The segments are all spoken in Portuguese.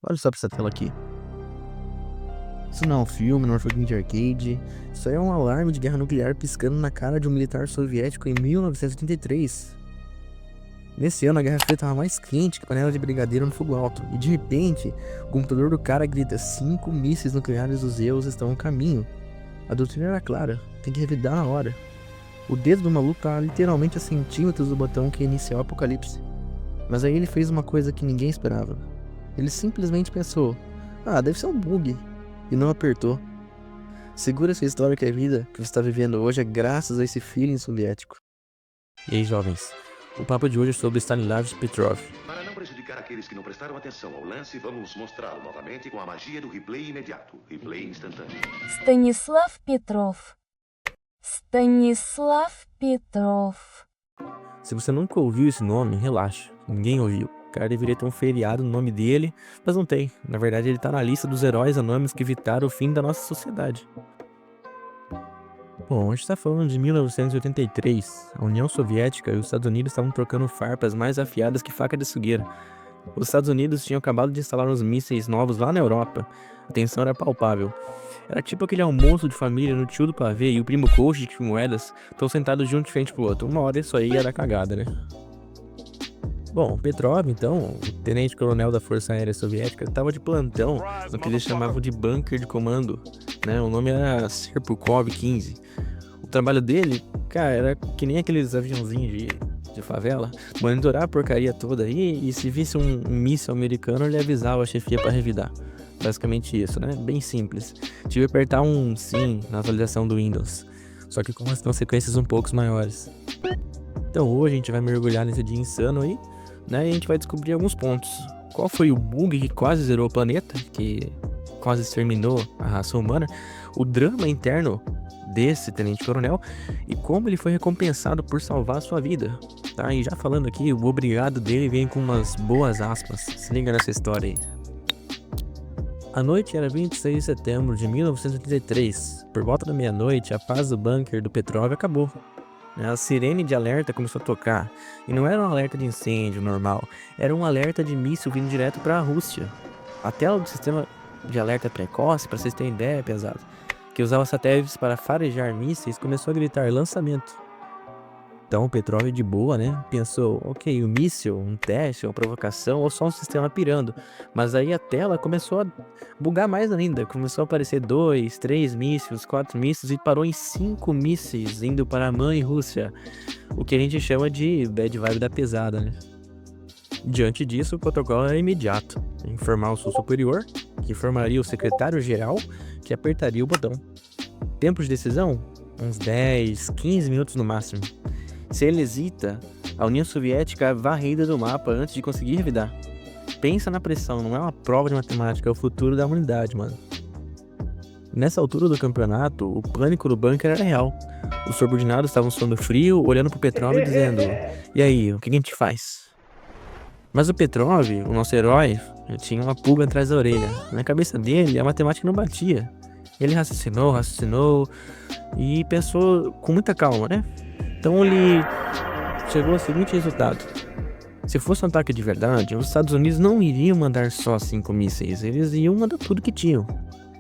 Olha só pra essa tela aqui. Isso não é um filme, não é um joguinho de arcade. Isso aí é um alarme de guerra nuclear piscando na cara de um militar soviético em 1983. Nesse ano, a Guerra Fria estava mais quente que panela de brigadeiro no fogo alto. E de repente, o computador do cara grita: 5 mísseis nucleares dos Zeus estão no caminho. A doutrina era clara: tem que revidar na hora. O dedo do maluco tá literalmente a centímetros do botão que ia iniciar o apocalipse. Mas aí ele fez uma coisa que ninguém esperava. Ele simplesmente pensou: ah, deve ser um bug. E não apertou. Segura essa história que a vida que você está vivendo hoje é graças a esse feeling soviético. E aí, jovens? O papo de hoje é sobre Stanislav Petrov. Para não prejudicar aqueles que não prestaram atenção ao lance, vamos mostrá-lo novamente com a magia do replay imediato. Replay instantâneo. Станислав Петров. Станислав Петров. Se você nunca ouviu esse nome, relaxa. Ninguém ouviu. O cara deveria ter um feriado no nome dele, mas não tem. Na verdade, ele tá na lista dos heróis anônimos que evitaram o fim da nossa sociedade. Bom, a gente tá falando de 1983. A União Soviética e os Estados Unidos estavam trocando farpas mais afiadas que faca de açougueira. Os Estados Unidos tinham acabado de instalar uns mísseis novos lá na Europa. A tensão era palpável. Era tipo aquele almoço de família no tio do pavê e o primo coach de moedas estão sentados juntos de frente pro outro. Uma hora isso aí ia dar cagada, né? Bom, Petrov, então, o tenente-coronel da Força Aérea Soviética, estava de plantão no que eles chamavam de bunker de comando, né? O nome era Serpukov 15. O trabalho dele, cara, era que nem aqueles aviãozinhos de favela, monitorar a porcaria toda aí, e se visse um míssil americano, ele avisava a chefia para revidar. Basicamente isso, né? Bem simples. Tive que apertar um sim na atualização do Windows, só que com as consequências um pouco maiores. Então hoje a gente vai mergulhar nesse dia insano aí, né? E a gente vai descobrir alguns pontos. Qual foi o bug que quase zerou o planeta, que quase exterminou a raça humana, o drama interno desse tenente-coronel e como ele foi recompensado por salvar a sua vida, tá? E já falando aqui, o obrigado dele vem com umas boas aspas. Se liga nessa história aí. A noite era 26 de setembro de 1983. Por volta da meia-noite, a paz do bunker do Petrov acabou. A sirene de alerta começou a tocar, e não era um alerta de incêndio normal, era um alerta de míssil vindo direto para a Rússia. A tela do sistema de alerta precoce, para vocês terem ideia, pesado, que usava satélites para farejar mísseis, começou a gritar lançamento. Então o Petrov de boa, né, pensou, ok, o míssil, um teste, uma provocação ou só um sistema pirando. Mas aí a tela começou a bugar mais ainda, começou a aparecer 2, 3 mísseis, 4 mísseis e parou em 5 mísseis indo para a mãe Rússia. O que a gente chama de bad vibe da pesada, né. Diante disso, o protocolo era imediato, informar o seu superior, que informaria o secretário-geral, que apertaria o botão. Tempo de decisão? Uns 10, 15 minutos no máximo. Se ele hesita, a União Soviética é varrida do mapa antes de conseguir revidar. Pensa na pressão, não é uma prova de matemática, é o futuro da humanidade, mano. Nessa altura do campeonato, o pânico do bunker era real. Os subordinados estavam suando frio, olhando pro Petrov e dizendo: e aí, o que a gente faz? Mas o Petrov, o nosso herói, tinha uma pulga atrás da orelha. Na cabeça dele, a matemática não batia. Ele raciocinou e pensou com muita calma, né? Então ele chegou ao seguinte resultado: se fosse um ataque de verdade, os Estados Unidos não iriam mandar só 5 mísseis, eles iam mandar tudo que tinham.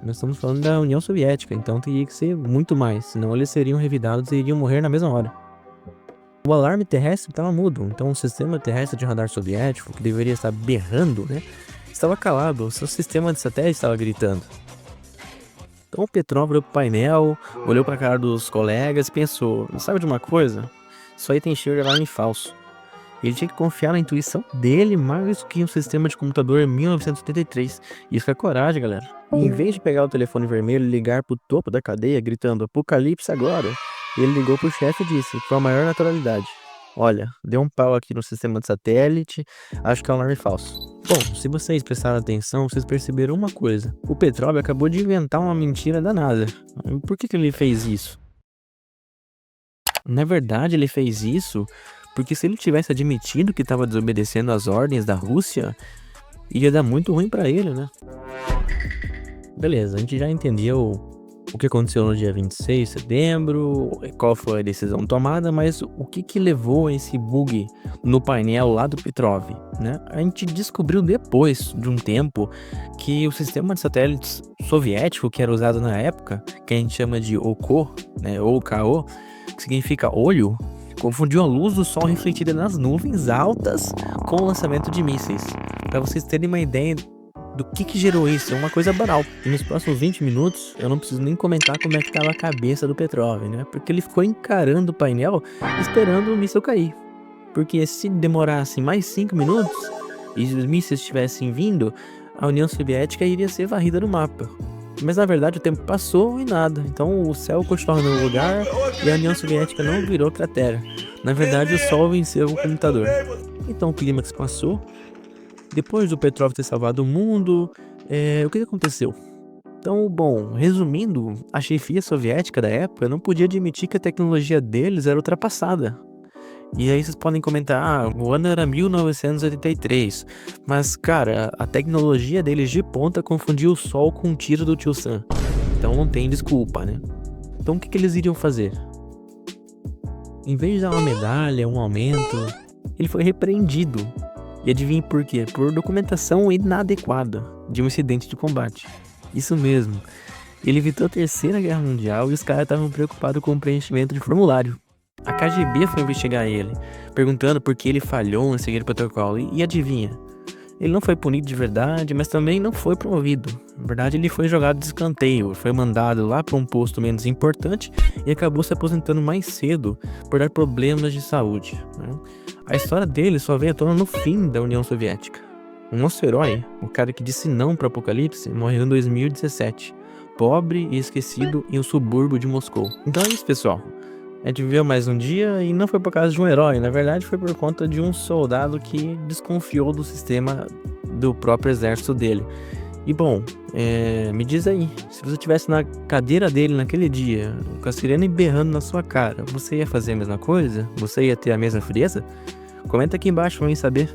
Nós estamos falando da União Soviética, então teria que ser muito mais, senão eles seriam revidados e iriam morrer na mesma hora. O alarme terrestre estava mudo, então o sistema terrestre de radar soviético, que deveria estar berrando, né, estava calado, o seu sistema de satélite estava gritando. Então o Petrov olhou pro painel, olhou pra cara dos colegas e pensou, sabe de uma coisa? Isso aí tem cheiro de alarme falso. Ele tinha que confiar na intuição dele mais do que um sistema de computador em 1983. Isso é coragem, galera. E em vez de pegar o telefone vermelho e ligar pro topo da cadeia gritando apocalipse agora, ele ligou pro chefe e disse, com a maior naturalidade: olha, deu um pau aqui no sistema de satélite, acho que é um alarme falso. Bom, se vocês prestaram atenção, vocês perceberam uma coisa. O Petrov acabou de inventar uma mentira danada. Por que ele fez isso? Na verdade, ele fez isso porque se ele tivesse admitido que estava desobedecendo às ordens da Rússia, ia dar muito ruim pra ele, né? Beleza, a gente já entendeu o que aconteceu no dia 26 de setembro, qual foi a decisão tomada, mas o que levou a esse bug no painel lá do Petrov, né? A gente descobriu depois de um tempo que o sistema de satélites soviético que era usado na época, que a gente chama de OKO, né, ou KO, que significa olho, confundiu a luz do sol refletida nas nuvens altas com o lançamento de mísseis. Para vocês terem uma ideia do que gerou isso, é uma coisa banal. E nos próximos 20 minutos, eu não preciso nem comentar como é que tava a cabeça do Petrov, né? Porque ele ficou encarando o painel, esperando o míssil cair. Porque se demorasse mais 5 minutos, e os mísseis estivessem vindo, a União Soviética iria ser varrida do mapa. Mas na verdade o tempo passou e nada, então o céu continuava no lugar e a União Soviética não virou cratera. Na verdade o sol venceu o computador. Então o clímax passou. Depois do Petrov ter salvado o mundo, o que aconteceu? Então, bom, resumindo, a chefia soviética da época não podia admitir que a tecnologia deles era ultrapassada. E aí vocês podem comentar, o ano era 1983, mas cara, a tecnologia deles de ponta confundiu o sol com um tiro do tio Sam. Então não tem desculpa, né? Então o que eles iriam fazer? Em vez de dar uma medalha, um aumento, ele foi repreendido. E adivinhe por quê? Por documentação inadequada de um incidente de combate. Isso mesmo. Ele evitou a Terceira Guerra Mundial e os caras estavam preocupados com o preenchimento de formulário. A KGB foi investigar ele, perguntando por que ele falhou em seguir o protocolo. E adivinha? Ele não foi punido de verdade, mas também não foi promovido. Na verdade, ele foi jogado de escanteio, foi mandado lá para um posto menos importante e acabou se aposentando mais cedo por dar problemas de saúde, né? A história dele só veio à tona no fim da União Soviética. O nosso herói, o cara que disse não para o apocalipse, morreu em 2017, pobre e esquecido em um subúrbio de Moscou. Então é isso, pessoal. A gente viveu mais um dia e não foi por causa de um herói, na verdade foi por conta de um soldado que desconfiou do sistema do próprio exército dele. E bom, me diz aí, se você estivesse na cadeira dele naquele dia, com a sirene berrando na sua cara, você ia fazer a mesma coisa? Você ia ter a mesma frieza? Comenta aqui embaixo pra mim saber.